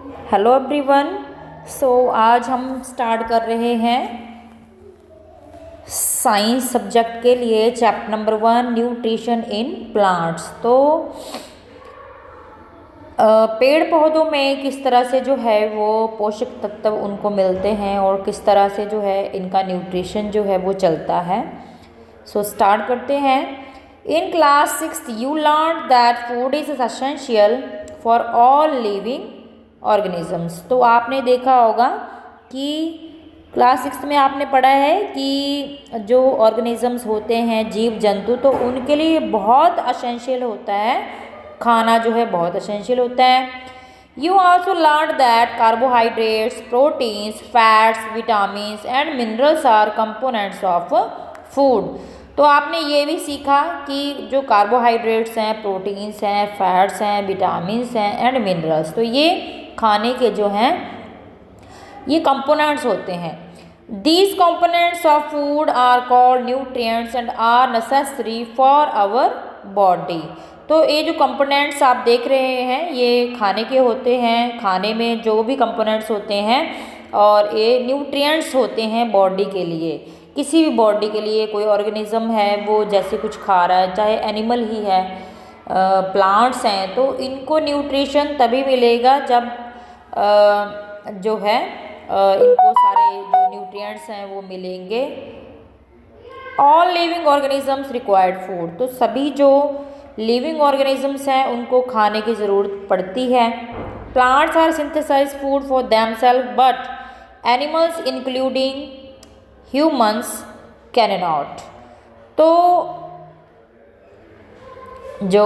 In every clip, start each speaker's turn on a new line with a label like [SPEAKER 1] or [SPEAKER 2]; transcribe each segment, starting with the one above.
[SPEAKER 1] Hello everyone. आज हम start कर रहे हैं साइंस सब्जेक्ट के लिए chapter number 1 nutrition in plants. पेड़ पौधों में किस तरह से जो है वो पोषक तत्व उनको मिलते हैं और किस तरह से जो है इनका न्यूट्रिशन जो है वो चलता है। स्टार्ट करते हैं। In class 6 you learn that food is essential for all living organisms. तो आपने देखा होगा कि क्लास 6 में आपने पढ़ा है कि जो ऑर्गेनिजम्स होते हैं, जीव जंतु, तो उनके लिए बहुत एसेंशियल होता है, खाना जो है बहुत एसेंशियल होता है। You also learn that carbohydrates, proteins, fats, vitamins and minerals are components of food. तो आपने ये भी सीखा कि जो कार्बोहाइड्रेट्स हैं, प्रोटीन्स हैं, फैट्स हैं, विटामिन्स हैं एंड मिनरल्स, तो ये खाने के जो हैं ये कंपोनेंट्स होते हैं। These components of food are called nutrients and are necessary for our body. तो ये जो कंपोनेंट्स आप देख रहे हैं ये खाने के होते हैं, खाने में जो भी कंपोनेंट्स होते हैं, और ये न्यूट्रिएंट्स होते हैं बॉडी के लिए। किसी भी बॉडी के लिए, कोई ऑर्गेनिज्म है वो जैसे कुछ खा रहा है, चाहे एनिमल ही है, प्लांट्स हैं, तो इनको न्यूट्रिशन तभी मिलेगा जब जो है इनको सारे जो न्यूट्रिएंट्स हैं वो मिलेंगे। All living organisms required food. तो सभी जो लिविंग ऑर्गेनिजम्स हैं उनको खाने की ज़रूरत पड़ती है। Plants are synthesize food for themselves but animals including humans cannot. तो जो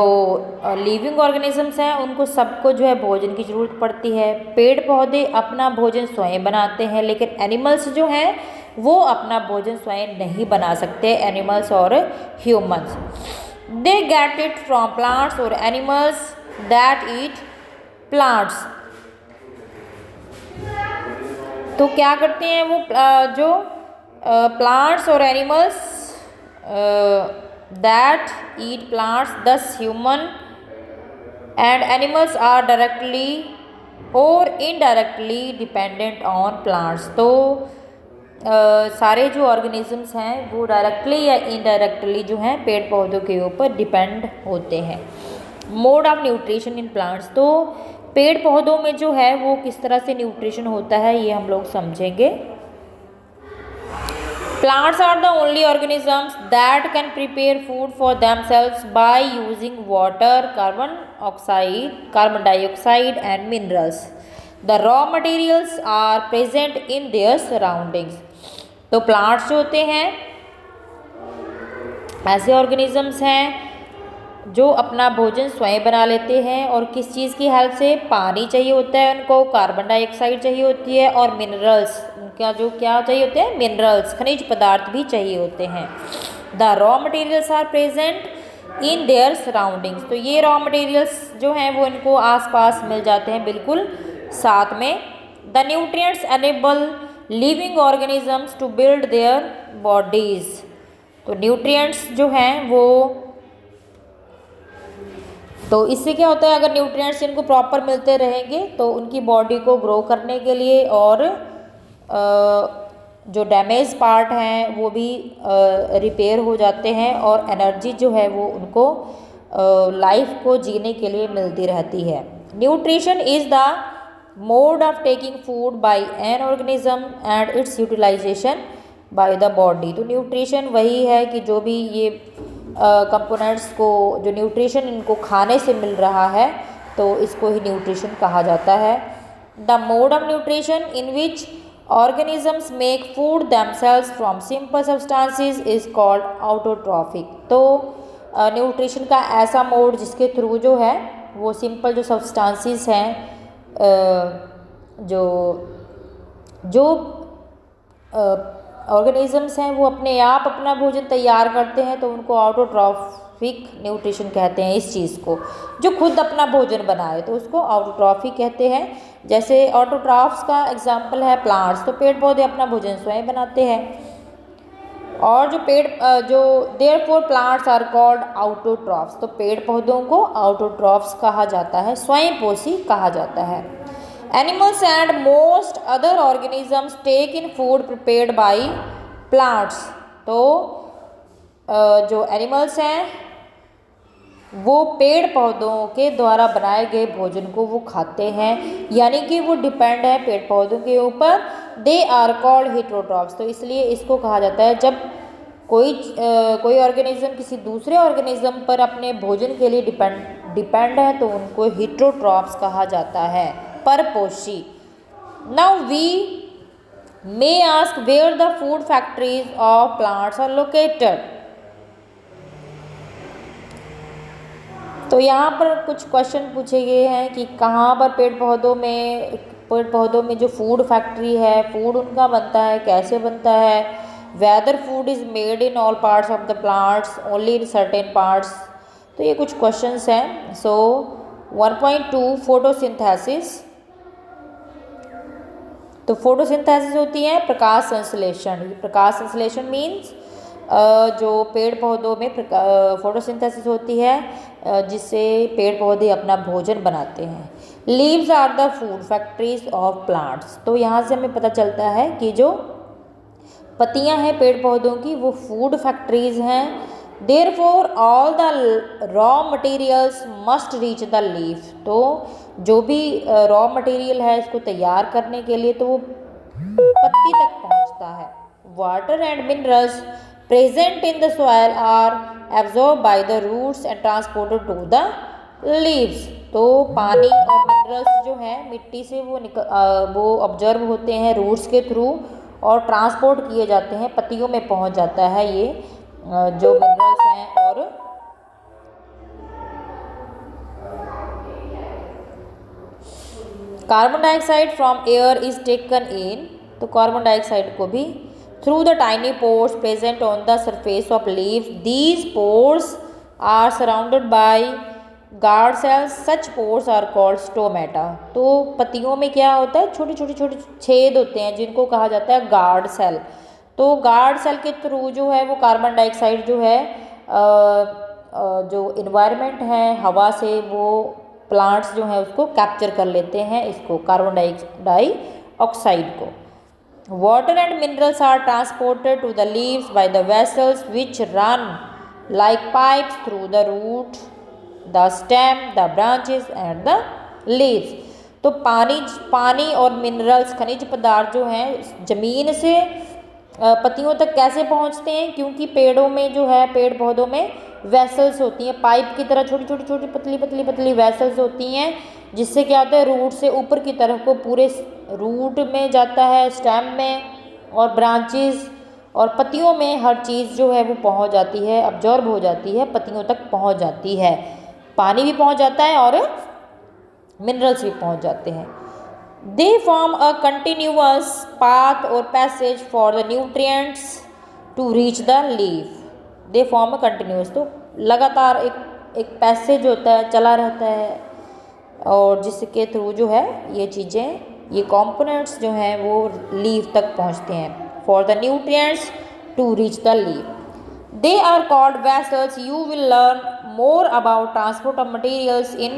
[SPEAKER 1] लिविंग ऑर्गेनिजम्स हैं उनको सबको जो है भोजन की ज़रूरत पड़ती है। पेड़ पौधे अपना भोजन स्वयं बनाते हैं, लेकिन एनिमल्स जो हैं वो अपना भोजन स्वयं नहीं बना सकते, एनिमल्स और humans. They get it from plants और एनिमल्स दैट ईट प्लांट्स। तो क्या करते हैं वो जो प्लांट्स और animals that eat plants, thus human and animals are directly or indirectly dependent on plants। तो सारे जो ऑर्गेनिजम्स हैं वो डायरेक्टली या इनडायरेक्टली जो हैं पेड़ पौधों के ऊपर डिपेंड होते हैं। Mode of nutrition in plants. तो पेड़ पौधों में जो है वो किस तरह से न्यूट्रिशन होता है ये हम लोग समझेंगे। Plants are the only organisms that can prepare food for themselves by using water, carbon dioxide and minerals. The raw materials are present in their surroundings. तो plants जो होते हैं ऐसे organisms हैं जो अपना भोजन स्वयं बना लेते हैं, और किस चीज़ की हेल्प से? पानी चाहिए होता है उनको, कार्बन डाइऑक्साइड चाहिए होती है, और मिनरल्स, उनका जो क्या चाहिए होते हैं? मिनरल्स, खनिज पदार्थ भी चाहिए होते हैं। The raw materials are present in their surroundings. तो ये रॉ मटेरियल्स जो हैं वो इनको आसपास मिल जाते हैं बिल्कुल साथ में। The nutrients enable living organisms to build their bodies. तो न्यूट्रिएंट्स जो हैं वो, तो इससे क्या होता है, अगर न्यूट्रिएंट्स इनको प्रॉपर मिलते रहेंगे तो उनकी बॉडी को ग्रो करने के लिए, और जो डैमेज पार्ट हैं वो भी रिपेयर हो जाते हैं, और एनर्जी जो है वो उनको लाइफ को जीने के लिए मिलती रहती है। Nutrition is the mode of taking food by an organism and its utilization by the body. तो न्यूट्रिशन वही है कि जो भी ये कंपोनेंट्स को, जो न्यूट्रिशन इनको खाने से मिल रहा है, तो इसको ही न्यूट्रिशन कहा जाता है। The mode of nutrition in which organisms make food themselves from simple substances is called autotrophic. तो न्यूट्रिशन का ऐसा मोड जिसके थ्रू जो है वो सिंपल जो सब्सटेंसेस हैं, जो जो ऑर्गेनिजम्स हैं वो अपने आप अपना भोजन तैयार करते हैं, तो उनको ऑटोट्रॉफिक न्यूट्रिशन कहते हैं। इस चीज़ को जो खुद अपना भोजन बनाए तो उसको ऑटोट्रॉफिक कहते हैं। जैसे ऑटोट्रॉफ्स का एग्जांपल है प्लांट्स। तो पेड़ पौधे अपना भोजन स्वयं बनाते हैं, और जो therefore plants are called autotrophs. तो पेड़ पौधों को ऑटोट्रॉफ्स कहा जाता है, स्वयं पोषी कहा जाता है। Animals and most other organisms take in food prepared by plants. तो जो एनिमल्स हैं वो पेड़ पौधों के द्वारा बनाए गए भोजन को वो खाते हैं, यानी कि वो डिपेंड है पेड़ पौधों के ऊपर। They are called heterotrophs. तो इसलिए इसको कहा जाता है जब कोई ऑर्गेनिज्म किसी दूसरे ऑर्गेनिज्म पर अपने भोजन के लिए डिपेंड है तो उनको हेटेरोट्रॉफ्स कहा जाता है, परपोषी। Now we may ask where the food factories of plants are located. तो यहाँ पर कुछ क्वेश्चन पूछे गए हैं कि कहाँ पर पेड़ पौधों में जो फूड फैक्ट्री है, फूड उनका बनता है, कैसे बनता है। Whether food is made in all parts of the plants only in certain parts. तो ये कुछ क्वेश्चंस हैं। सो 1.2 फोटोसिंथेसिस। तो फोटोसिंथेसिस होती है प्रकाश संश्लेषण। प्रकाश संश्लेषण मीन्स जो पेड़ पौधों में फोटोसिंथेसिस होती है जिससे पेड़ पौधे अपना भोजन बनाते हैं। Leaves are the food factories of plants. तो यहाँ से हमें पता चलता है कि जो पत्तियाँ हैं पेड़ पौधों की वो फूड फैक्ट्रीज हैं। Therefore all the raw materials must reach the leaf. तो जो भी रॉ मटेरियल है इसको तैयार करने के लिए तो वो पत्ती तक पहुँचता है। Water and minerals present in the soil are absorbed by the roots and transported to the leaves। तो पानी और मिनरल्स जो हैं मिट्टी से वो ऑब्जर्व होते हैं रूट्स के थ्रू और ट्रांसपोर्ट किए जाते हैं, पत्तियों में पहुंच जाता है ये जो मिनरल्स हैं। और carbon dioxide from air is taken in. तो कार्बन डाइऑक्साइड को भी through the tiny pores present on the surface of leaf. These pores are surrounded by guard cells. Such pores are called stomata। तो पत्तियों में क्या होता है, छोटे छोटे छेद होते हैं जिनको कहा जाता है गार्ड सेल। तो गार्ड सेल के थ्रू जो है वो कार्बन डाइऑक्साइड जो है जो इन्वायरमेंट है हवा से वो प्लांट्स जो हैं उसको कैप्चर कर लेते हैं, इसको कार्बन डाइऑक्साइड को। Water and minerals are transported to the leaves by the vessels which run like pipes through the root, the stem, the branches and the leaves। तो पानी और मिनरल्स खनिज पदार्थ जो हैं जमीन से पत्तियों तक कैसे पहुंचते हैं, क्योंकि पेड़ों में जो है पेड़ पौधों में वेसल्स होती हैं, पाइप की तरह छोटी पतली वेसल्स होती हैं, जिससे क्या होता है रूट से ऊपर की तरफ को पूरे रूट में जाता है, स्टेम में और ब्रांचेस और पत्तियों में हर चीज़ जो है वो पहुंच जाती है, अब्जॉर्ब हो जाती है, पत्तियों तक पहुंच जाती है। पानी भी पहुंच जाता है और मिनरल्स भी पहुंच जाते हैं। They form a continuous path और passage for the nutrients to reach the leaf. They form a continuous, तो लगातार एक पैसेज होता है, चला रहता है और जिसके थ्रू जो है ये चीज़ें, ये कंपोनेंट्स जो हैं वो लीफ तक पहुंचते हैं। For the nutrients to reach the leaf they are called vessels. You will learn more about transport of materials in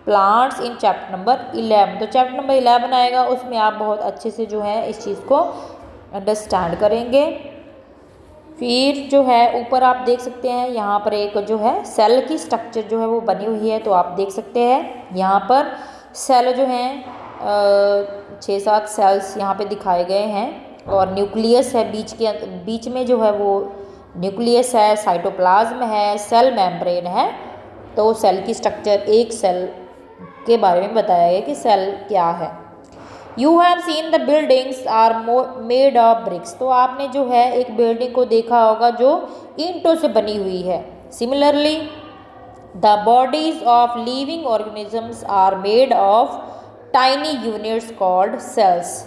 [SPEAKER 1] plants in chapter number 11। तो चैप्टर नंबर 11 आएगा, उसमें आप बहुत अच्छे से जो है इस चीज़ को अंडरस्टैंड करेंगे। फिर जो है ऊपर आप देख सकते हैं यहाँ पर एक जो है सेल की स्ट्रक्चर जो है वो बनी हुई है, तो आप देख सकते हैं यहाँ पर सेल जो हैं 6-7 सेल्स यहाँ पे दिखाए गए हैं और न्यूक्लियस है बीच में जो है वो न्यूक्लियस है, साइटोप्लाज्म है, सेल मेम्ब्रेन है। तो सेल की स्ट्रक्चर, एक सेल के बारे में बताया गया कि सेल क्या है। You have seen the buildings are made of bricks. तो आपने जो है एक बिल्डिंग को देखा होगा जो ईंटों से बनी हुई है। Similarly the bodies of living organisms are made of tiny units called cells.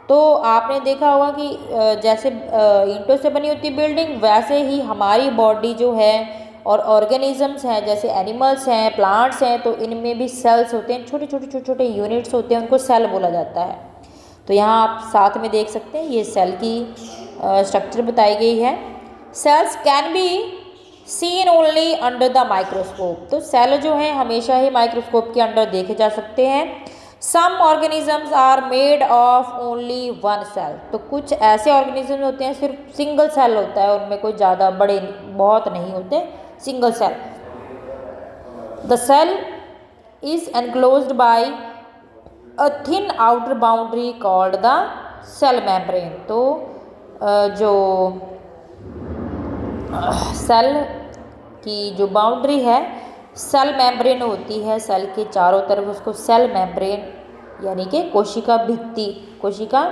[SPEAKER 1] तो आपने देखा होगा कि जैसे ईंटों से बनी होती बिल्डिंग, वैसे ही हमारी बॉडी जो है और ऑर्गेनिजम्स हैं जैसे एनिमल्स हैं, प्लांट्स हैं, तो इनमें भी सेल्स होते हैं, छोटे यूनिट्स होते हैं, उनको सेल बोला जाता है। तो यहाँ आप साथ में देख सकते हैं ये सेल की स्ट्रक्चर बताई गई है। Cells can be seen only under the microscope. तो सेल जो हैं हमेशा ही माइक्रोस्कोप के अंडर देखे जा सकते हैं। Some organisms are made of only one cell, तो कुछ ऐसे ऑर्गेनिज्म होते हैं सिर्फ सिंगल सेल होता है, उनमें कोई ज़्यादा बड़े बहुत नहीं होते, single cell. The cell is enclosed by a thin outer boundary called the cell membrane. तो जो सेल की जो बाउंड्री है सेल मेम्ब्रेन होती है, सेल के चारों तरफ, उसको सेल मेम्ब्रेन यानी कि कोशिका भित्ति, कोशिका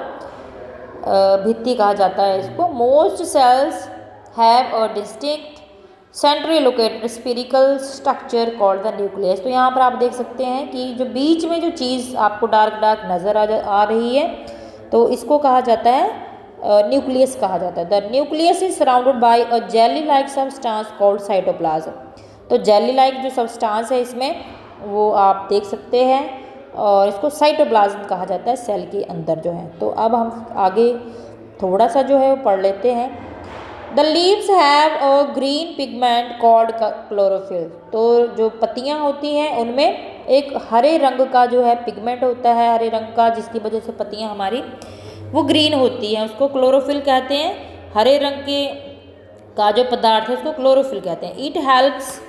[SPEAKER 1] भित्ति कहा जाता है इसको। Most cells have a distinct centrally located spherical structure called the nucleus. तो यहाँ पर आप देख सकते हैं कि जो बीच में जो चीज़ आपको डार्क डार्क नज़र आ रही है, तो इसको कहा जाता है न्यूक्लियस कहा जाता है। The nucleus is surrounded by a jelly like substance called cytoplasm. तो जेली लाइक जो सब्सटेंस है इसमें वो आप देख सकते हैं, और इसको साइटोप्लाज्म कहा जाता है सेल के अंदर जो है। तो अब हम आगे थोड़ा सा जो है वो पढ़ लेते हैं। The leaves have a green pigment called chlorophyll. तो जो पत्तियां होती हैं उनमें एक हरे रंग का जो है पिगमेंट होता है, हरे रंग का, जिसकी वजह से पत्तियां हमारी वो ग्रीन होती हैं, उसको क्लोरोफिल कहते हैं। हरे रंग के का जो पदार्थ है उसको क्लोरोफिल कहते हैं। It helps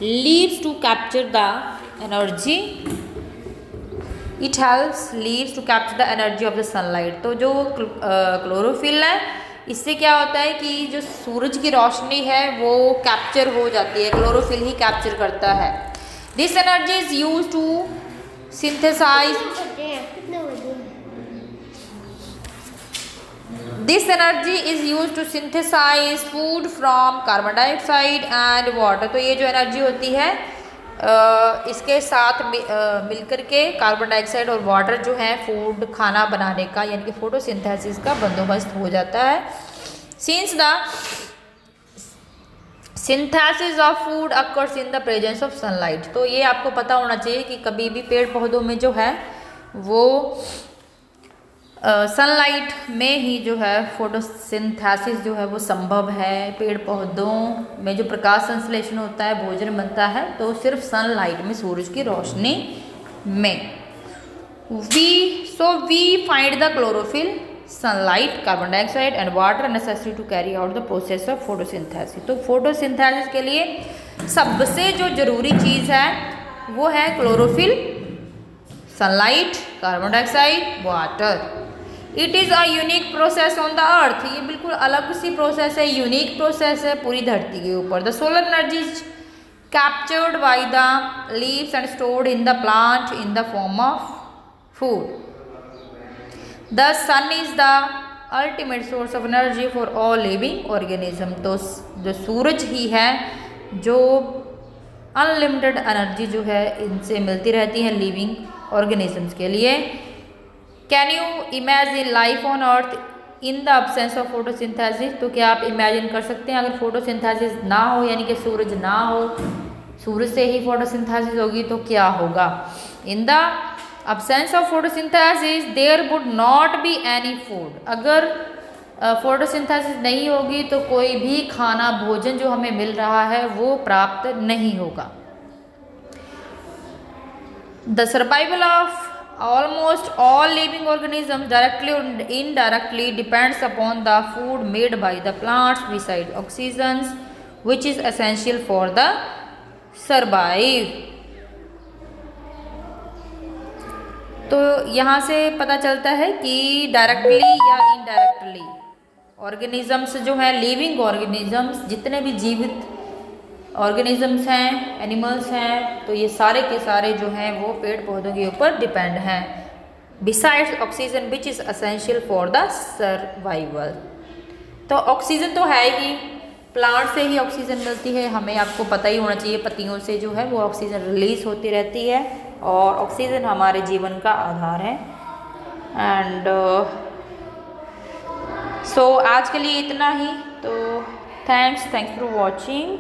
[SPEAKER 1] leaves to capture the energy, it helps leaves to capture the energy of the sunlight. तो जो क्लोरोफिल है इससे क्या होता है कि जो सूरज की रोशनी है वो कैप्चर हो जाती है, क्लोरोफिल ही कैप्चर करता है। This energy is use to synthesize, this energy is use to synthesize food from carbon dioxide and water. तो ये जो एनर्जी होती है इसके साथ मिलकर के कार्बन डाइऑक्साइड और वाटर जो है फूड खाना बनाने का यानी कि फोटोसिंथेसिस का बंदोबस्त हो जाता है। Since the synthesis of food occurs in the presence of sunlight. तो ये आपको पता होना चाहिए कि कभी भी पेड़ पौधों में जो है वो सनलाइट में ही जो है फोटोसिंथेसिस जो है वो संभव है। पेड़ पौधों में जो प्रकाश संश्लेषण होता है, भोजन बनता है, तो सिर्फ सनलाइट में, सूरज की रोशनी में। We find the chlorophyll, sunlight, carbon dioxide and water necessary to carry out the process of photosynthesis. तो फोटोसिंथेसिस के लिए सबसे जो जरूरी चीज़ है वो है chlorophyll, sunlight, carbon dioxide, water. It is a unique process on the earth. ये बिल्कुल अलग सी प्रोसेस है, यूनिक प्रोसेस है पूरी धरती के ऊपर। The solar energy is captured by the leaves and stored in the plant in the form of food. The sun is the ultimate source of energy for all living organism. तो जो सूरज ही है जो unlimited energy जो है इनसे मिलती रहती है लिविंग ऑर्गेनिजम्स के लिए। Can you imagine life on earth in the absence of photosynthesis. तो क्या आप इमेजिन कर सकते हैं अगर फोटोसिंथेसिस ना हो, यानी कि सूरज ना हो, सूरज से ही फोटोसिंथेसिस होगी तो क्या होगा। In the absence of photosynthesis there would not be any food. अगर फोटोसिंथेसिस नहीं होगी तो कोई भी खाना, भोजन जो हमें मिल रहा है वो प्राप्त नहीं होगा। The survival of almost all living organisms directly or indirectly depends upon the food made by the plants besides oxygen which is essential for the survive। तो यहाँ से पता चलता है कि डायरेक्टली या इनडायरेक्टली ऑर्गेनिजम्स जो हैं, लिविंग ऑर्गेनिजम्स, जितने भी जीवित ऑर्गेनिजम्स हैं, एनिमल्स हैं, तो ये सारे के सारे जो हैं वो पेड़ पौधों के ऊपर डिपेंड हैं। Besides oxygen which is essential for the survival. तो ऑक्सीजन तो है ही, प्लांट से ही ऑक्सीजन मिलती है, हमें आपको पता ही होना चाहिए, पत्तियों से जो है वो ऑक्सीजन रिलीज होती रहती है और ऑक्सीजन हमारे जीवन का आधार है। एंड सो आज के लिए इतना ही। तो थैंक्स फॉर वॉचिंग।